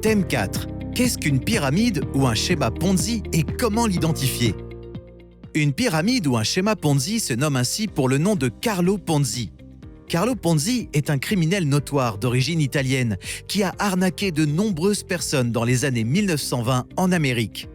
Thème 4. Qu'est-ce qu'une pyramide ou un schéma Ponzi et comment l'identifier? Une pyramide ou un schéma Ponzi se nomme ainsi pour le nom de Carlo Ponzi. Carlo Ponzi est un criminel notoire d'origine italienne qui a arnaqué de nombreuses personnes dans les années 1920 en Amérique.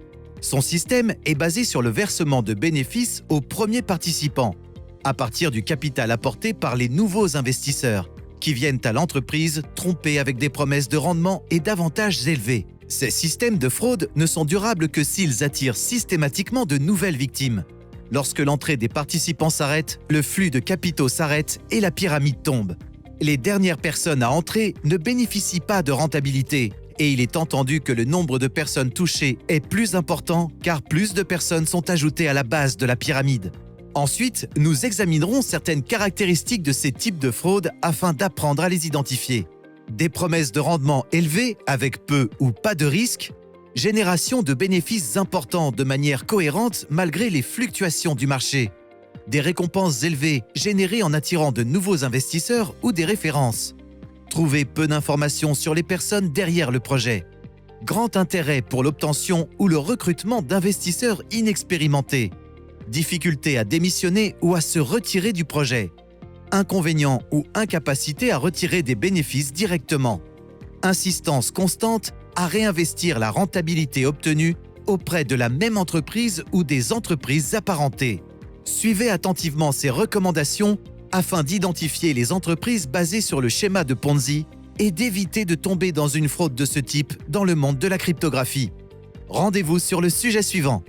Son système est basé sur le versement de bénéfices aux premiers participants, à partir du capital apporté par les nouveaux investisseurs, qui viennent à l'entreprise trompés avec des promesses de rendement et d'avantages élevés. Ces systèmes de fraude ne sont durables que s'ils attirent systématiquement de nouvelles victimes. Lorsque l'entrée des participants s'arrête, le flux de capitaux s'arrête et la pyramide tombe. Les dernières personnes à entrer ne bénéficient pas de rentabilité et il est entendu que le nombre de personnes touchées est plus important car plus de personnes sont ajoutées à la base de la pyramide. Ensuite, nous examinerons certaines caractéristiques de ces types de fraude afin d'apprendre à les identifier. Des promesses de rendement élevées avec peu ou pas de risque, génération de bénéfices importants de manière cohérente malgré les fluctuations du marché, des récompenses élevées générées en attirant de nouveaux investisseurs ou des références, trouver peu d'informations sur les personnes derrière le projet, grand intérêt pour l'obtention ou le recrutement d'investisseurs inexpérimentés, difficulté à démissionner ou à se retirer du projet, inconvénient ou incapacité à retirer des bénéfices directement, insistance constante à réinvestir la rentabilité obtenue auprès de la même entreprise ou des entreprises apparentées. Suivez attentivement ces recommandations afin d'identifier les entreprises basées sur le schéma de Ponzi et d'éviter de tomber dans une fraude de ce type dans le monde de la cryptographie. Rendez-vous sur le sujet suivant.